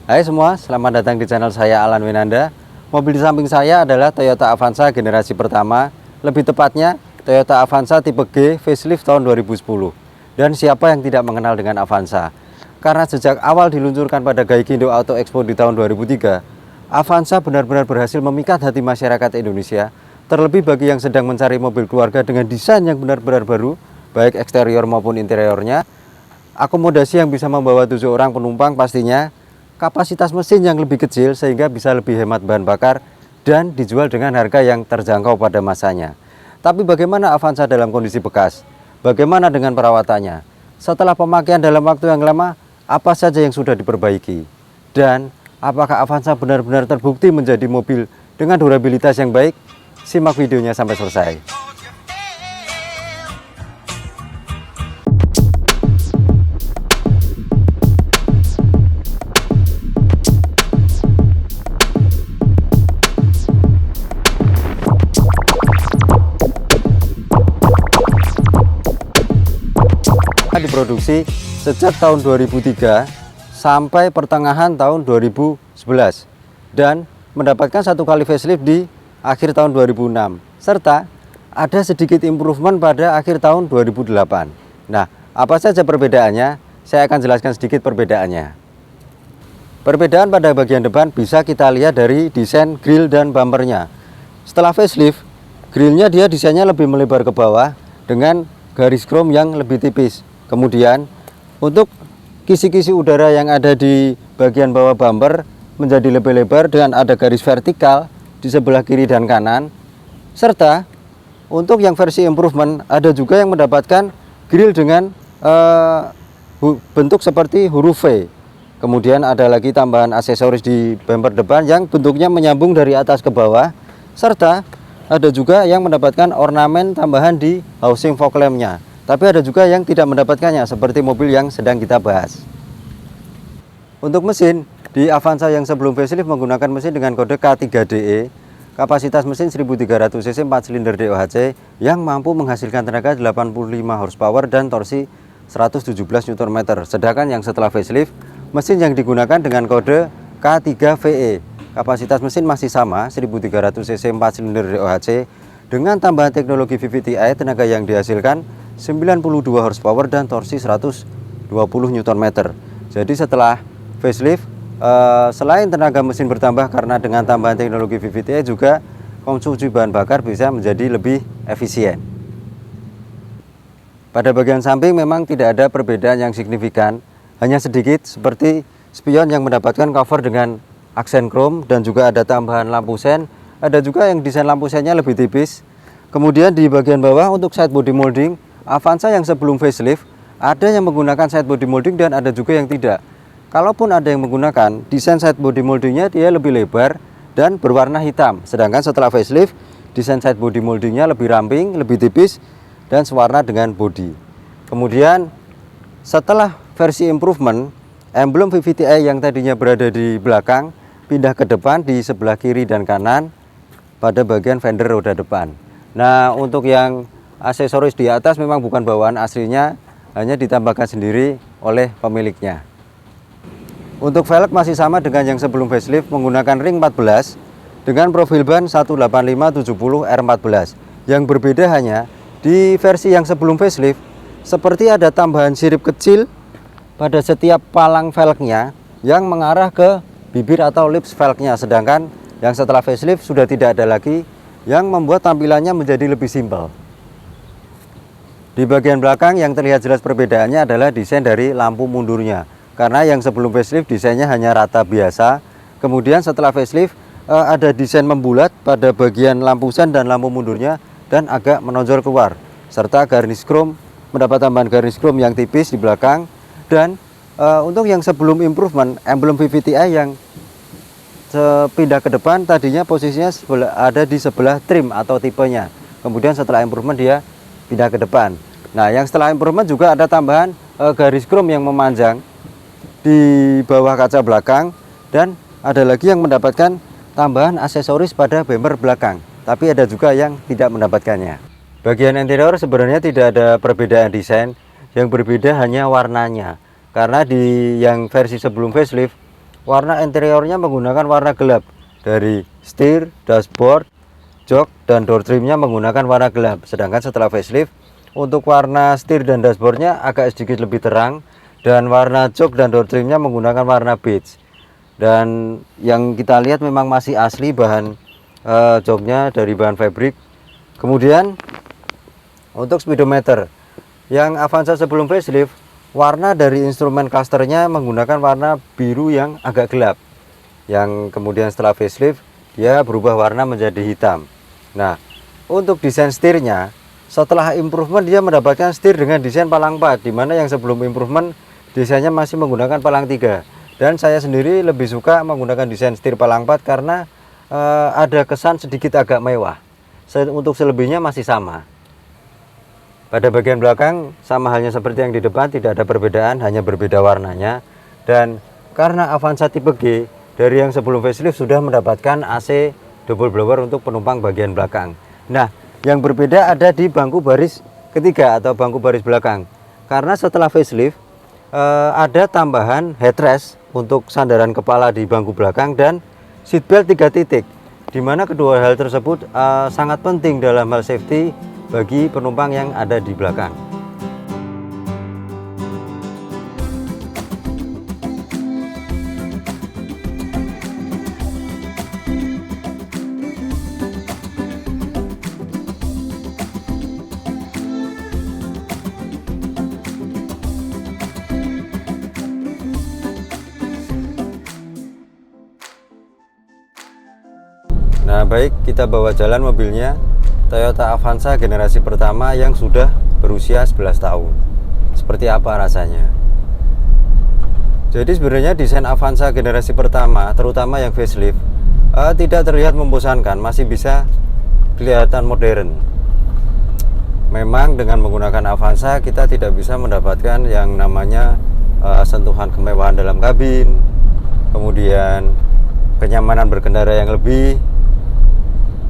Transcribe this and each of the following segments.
Hai semua, selamat datang di channel saya Alan Winanda. Mobil di samping saya adalah Toyota Avanza generasi pertama, lebih tepatnya Toyota Avanza tipe G facelift tahun 2010. Dan siapa yang tidak mengenal dengan Avanza? Karena sejak awal diluncurkan pada Gaikindo Auto Expo di tahun 2003, Avanza benar-benar berhasil memikat hati masyarakat Indonesia, terlebih bagi yang sedang mencari mobil keluarga dengan desain yang benar-benar baru, baik eksterior maupun interiornya, akomodasi yang bisa membawa 7 orang penumpang pastinya, kapasitas mesin yang lebih kecil sehingga bisa lebih hemat bahan bakar dan dijual dengan harga yang terjangkau pada masanya. Tapi bagaimana Avanza dalam kondisi bekas? Bagaimana dengan perawatannya? Setelah pemakaian dalam waktu yang lama, apa saja yang sudah diperbaiki? Dan apakah Avanza benar-benar terbukti menjadi mobil dengan durabilitas yang baik? Simak videonya sampai selesai. Diproduksi sejak tahun 2003 sampai pertengahan tahun 2011 dan mendapatkan satu kali facelift di akhir tahun 2006 serta ada sedikit improvement pada akhir tahun 2008. Nah, apa saja perbedaannya? Saya akan jelaskan sedikit perbedaannya. Perbedaan pada bagian depan bisa kita lihat dari desain grill dan bumpernya. Setelah facelift, grillnya dia desainnya lebih melebar ke bawah dengan garis chrome yang lebih tipis. Kemudian untuk kisi-kisi udara yang ada di bagian bawah bumper menjadi lebih lebar dengan ada garis vertikal di sebelah kiri dan kanan. Serta untuk yang versi improvement ada juga yang mendapatkan grill dengan bentuk seperti huruf V. Kemudian ada lagi tambahan aksesoris di bumper depan yang bentuknya menyambung dari atas ke bawah. Serta ada juga yang mendapatkan ornamen tambahan di housing fog lampnya. Tapi ada juga yang tidak mendapatkannya seperti mobil yang sedang kita bahas. Untuk mesin, di Avanza yang sebelum facelift menggunakan mesin dengan kode K3DE, kapasitas mesin 1300 cc 4 silinder DOHC yang mampu menghasilkan tenaga 85 horsepower dan torsi 117 Nm. Sedangkan yang setelah facelift, mesin yang digunakan dengan kode K3VE, kapasitas mesin masih sama 1300 cc 4 silinder DOHC dengan tambahan teknologi VVT-i, tenaga yang dihasilkan 92 horsepower dan torsi 120 Nm. Jadi setelah facelift, selain tenaga mesin bertambah karena dengan tambahan teknologi VVT-i juga konsumsi bahan bakar bisa menjadi lebih efisien. Pada bagian samping memang tidak ada perbedaan yang signifikan, hanya sedikit seperti spion yang mendapatkan cover dengan aksen chrome dan juga ada tambahan lampu sen. Ada juga yang desain lampu sennya lebih tipis. Kemudian di bagian bawah untuk side body molding, Avanza yang sebelum facelift ada yang menggunakan side body molding dan ada juga yang tidak. Kalaupun ada yang menggunakan desain side body moldingnya dia lebih lebar dan berwarna hitam. Sedangkan setelah facelift desain side body moldingnya lebih ramping, lebih tipis dan sewarna dengan body. Kemudian setelah versi improvement, emblem VVT-i yang tadinya berada di belakang pindah ke depan di sebelah kiri dan kanan pada bagian fender roda depan. Nah, untuk yang aksesoris di atas memang bukan bawaan aslinya, hanya ditambahkan sendiri oleh pemiliknya. Untuk velg masih sama dengan yang sebelum facelift menggunakan ring 14 dengan profil ban 185/70 R14. Yang berbeda hanya di versi yang sebelum facelift seperti ada tambahan sirip kecil pada setiap palang velgnya yang mengarah ke bibir atau lips velgnya, sedangkan yang setelah facelift sudah tidak ada lagi, yang membuat tampilannya menjadi lebih simpel. Di bagian belakang yang terlihat jelas perbedaannya adalah desain dari lampu mundurnya. Karena yang sebelum facelift desainnya hanya rata biasa. Kemudian setelah facelift ada desain membulat pada bagian lampu sen dan lampu mundurnya dan agak menonjol keluar. Serta garnish chrome, mendapat tambahan garnish chrome yang tipis di belakang. Dan untuk yang sebelum improvement, emblem VVT-i yang pindah ke depan tadinya posisinya ada di sebelah trim atau tipenya. Kemudian setelah improvement dia pindah ke depan. Nah, yang setelah improvement juga ada tambahan garis chrome yang memanjang di bawah kaca belakang dan ada lagi yang mendapatkan tambahan aksesoris pada bumper belakang. Tapi ada juga yang tidak mendapatkannya. Bagian interior sebenarnya tidak ada perbedaan desain, yang berbeda hanya warnanya. Karena di yang versi sebelum facelift warna interiornya menggunakan warna gelap. Dari setir, dashboard, jok, dan door trimnya menggunakan warna gelap. Sedangkan setelah facelift, untuk warna setir dan dashboardnya agak sedikit lebih terang, dan warna jok dan door trimnya menggunakan warna beige. Dan yang kita lihat memang masih asli bahan joknya dari bahan fabric. Kemudian untuk speedometer, yang Avanza sebelum facelift, warna dari instrumen clusternya menggunakan warna biru yang agak gelap. Yang kemudian setelah facelift, dia berubah warna menjadi hitam. Nah, untuk desain setirnya, setelah improvement dia mendapatkan setir dengan desain palang 4, dimana yang sebelum improvement desainnya masih menggunakan palang 3. Dan saya sendiri lebih suka menggunakan desain setir palang 4 karena ada kesan sedikit agak mewah. Untuk selebihnya masih sama. Pada bagian belakang sama halnya seperti yang di depan, tidak ada perbedaan, hanya berbeda warnanya. Dan karena Avanza tipe G, dari yang sebelum facelift sudah mendapatkan AC double blower untuk penumpang bagian belakang. Nah, yang berbeda ada di bangku baris ketiga atau bangku baris belakang. Karena setelah facelift ada tambahan headrest untuk sandaran kepala di bangku belakang dan seatbelt 3 titik. Di mana kedua hal tersebut sangat penting dalam hal safety bagi penumpang yang ada di belakang. Nah, baik, kita bawa jalan mobilnya. Toyota Avanza generasi pertama yang sudah berusia 11 tahun. Seperti apa rasanya? Jadi sebenarnya desain Avanza generasi pertama, terutama yang facelift, tidak terlihat membosankan, masih bisa kelihatan modern. Memang dengan menggunakan Avanza kita tidak bisa mendapatkan yang namanya sentuhan kemewahan dalam kabin, kemudian kenyamanan berkendara yang lebih,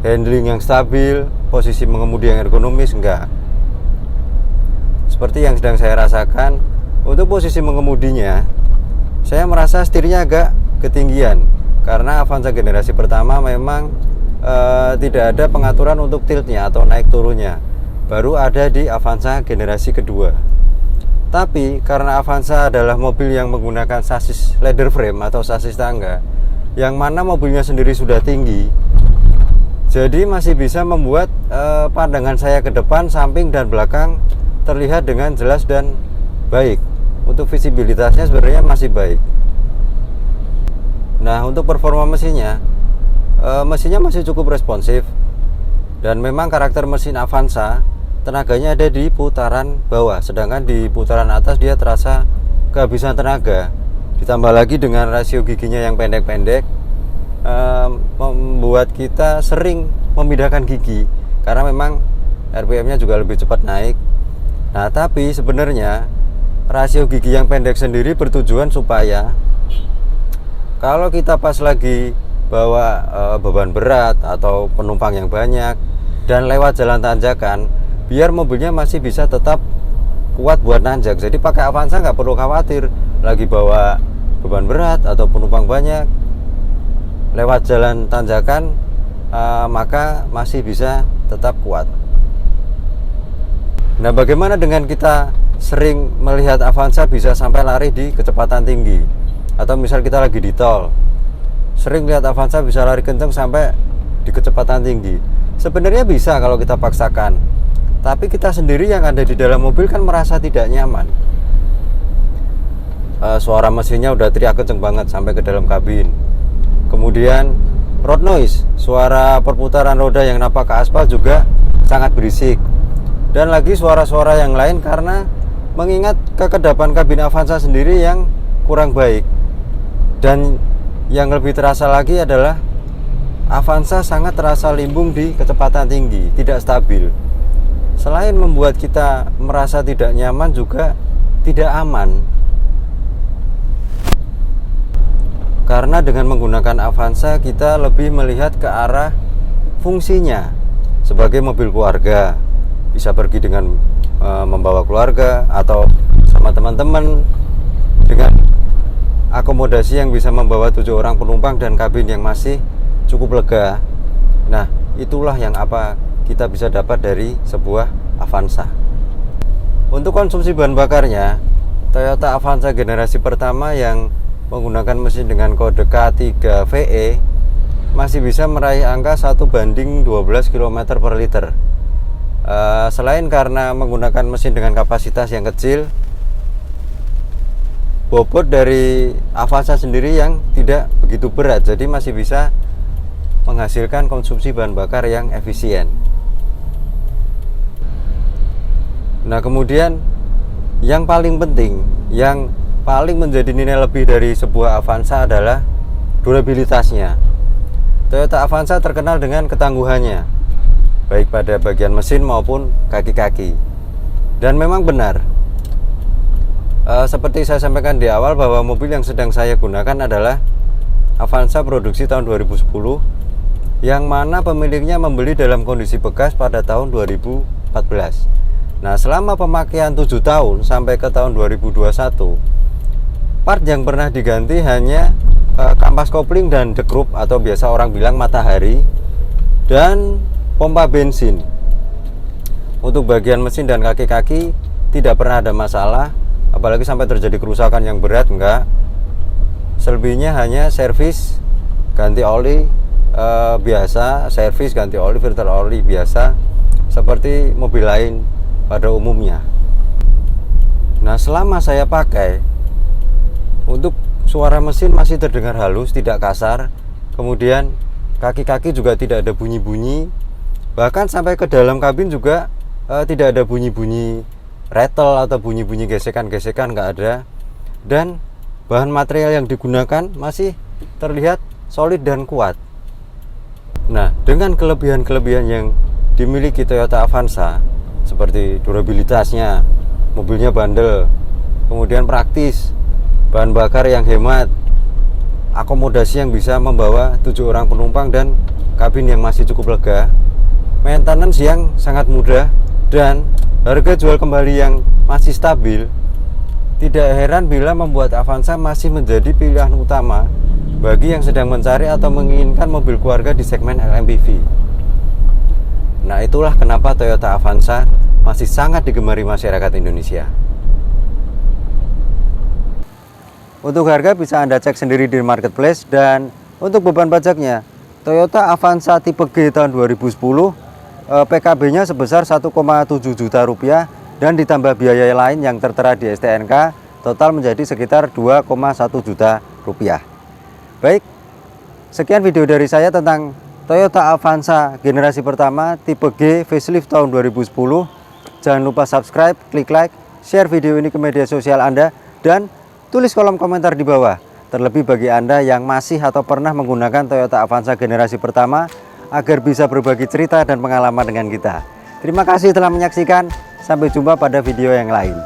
handling yang stabil, posisi mengemudi yang ergonomis, enggak. Seperti yang sedang saya rasakan, untuk posisi mengemudinya, saya merasa setirnya agak ketinggian. Karena Avanza generasi pertama memang tidak ada pengaturan untuk tiltnya atau naik turunnya. Baru ada di Avanza generasi kedua. Tapi karena Avanza adalah mobil yang menggunakan sasis leather frame atau sasis tangga, yang mana mobilnya sendiri sudah tinggi, jadi masih bisa membuat pandangan saya ke depan, samping, dan belakang terlihat dengan jelas dan baik. Untuk visibilitasnya sebenarnya masih baik. Nah, untuk performa mesinnya masih cukup responsif. Dan memang karakter mesin Avanza, tenaganya ada di putaran bawah, sedangkan di putaran atas dia terasa kehabisan tenaga. Ditambah lagi dengan rasio giginya yang pendek-pendek, membuat kita sering memindahkan gigi karena memang RPM-nya juga lebih cepat naik. Nah, tapi sebenarnya rasio gigi yang pendek sendiri bertujuan supaya kalau kita pas lagi bawa beban berat atau penumpang yang banyak dan lewat jalan tanjakan, biar mobilnya masih bisa tetap kuat buat nanjak. Jadi pakai Avanza nggak perlu khawatir lagi bawa beban berat atau penumpang banyak, lewat jalan tanjakan maka masih bisa tetap kuat. Nah, bagaimana dengan kita sering melihat Avanza bisa sampai lari di kecepatan tinggi, atau misal kita lagi di tol, sering lihat Avanza bisa lari kencang sampai di kecepatan tinggi? Sebenarnya bisa kalau kita paksakan, tapi kita sendiri yang ada di dalam mobil kan merasa tidak nyaman. Suara mesinnya udah teriak kenceng banget sampai ke dalam kabin. Kemudian road noise, suara perputaran roda yang napak ke aspal juga sangat berisik. Dan lagi suara-suara yang lain karena mengingat kekedapan kabin Avanza sendiri yang kurang baik. Dan yang lebih terasa lagi adalah Avanza sangat terasa limbung di kecepatan tinggi, tidak stabil. Selain membuat kita merasa tidak nyaman, juga tidak aman. Karena dengan menggunakan Avanza kita lebih melihat ke arah fungsinya sebagai mobil keluarga, bisa pergi dengan membawa keluarga atau sama teman-teman dengan akomodasi yang bisa membawa 7 orang penumpang dan kabin yang masih cukup lega. Nah, itulah yang apa kita bisa dapat dari sebuah Avanza. Untuk konsumsi bahan bakarnya, Toyota Avanza generasi pertama yang menggunakan mesin dengan kode K3VE masih bisa meraih angka 1:12 km per liter. Selain karena menggunakan mesin dengan kapasitas yang kecil, bobot dari Avanza sendiri yang tidak begitu berat, jadi masih bisa menghasilkan konsumsi bahan bakar yang efisien. Nah, kemudian yang paling penting, yang paling menjadi nilai lebih dari sebuah Avanza adalah durabilitasnya. Toyota Avanza terkenal dengan ketangguhannya, baik pada bagian mesin maupun kaki-kaki. Dan memang benar, seperti saya sampaikan di awal, bahwa mobil yang sedang saya gunakan adalah Avanza produksi tahun 2010, yang mana pemiliknya membeli dalam kondisi bekas pada tahun 2014. Nah, selama pemakaian 7 tahun sampai ke tahun 2021, part yang pernah diganti hanya kampas kopling dan dekrup atau biasa orang bilang matahari, dan pompa bensin. Untuk bagian mesin dan kaki-kaki tidak pernah ada masalah, apalagi sampai terjadi kerusakan yang berat, enggak. Selebihnya hanya servis ganti oli biasa, servis ganti oli, filter oli biasa seperti mobil lain pada umumnya. Nah, selama saya pakai, untuk suara mesin masih terdengar halus, tidak kasar. Kemudian kaki-kaki juga tidak ada bunyi-bunyi. Bahkan sampai ke dalam kabin juga tidak ada bunyi-bunyi rattle atau bunyi-bunyi gesekan-gesekan, nggak ada. Dan bahan material yang digunakan masih terlihat solid dan kuat. Nah, dengan kelebihan-kelebihan yang dimiliki Toyota Avanza, seperti durabilitasnya, mobilnya bandel, kemudian praktis, bahan bakar yang hemat, akomodasi yang bisa membawa 7 orang penumpang, dan kabin yang masih cukup lega, maintenance yang sangat mudah, dan harga jual kembali yang masih stabil, tidak heran bila membuat Avanza masih menjadi pilihan utama bagi yang sedang mencari atau menginginkan mobil keluarga di segmen LMPV. Nah, itulah kenapa Toyota Avanza masih sangat digemari masyarakat Indonesia. Untuk harga bisa Anda cek sendiri di marketplace. Dan untuk beban pajaknya, Toyota Avanza tipe G tahun 2010, PKB-nya sebesar 1,7 juta rupiah, dan ditambah biaya lain yang tertera di STNK, total menjadi sekitar 2,1 juta rupiah. Baik, sekian video dari saya tentang Toyota Avanza generasi pertama tipe G facelift tahun 2010. Jangan lupa subscribe, klik like, share video ini ke media sosial Anda, dan tulis kolom komentar di bawah. Terlebih bagi Anda yang masih atau pernah menggunakan Toyota Avanza generasi pertama, agar bisa berbagi cerita dan pengalaman dengan kita. Terima kasih telah menyaksikan, sampai jumpa pada video yang lain.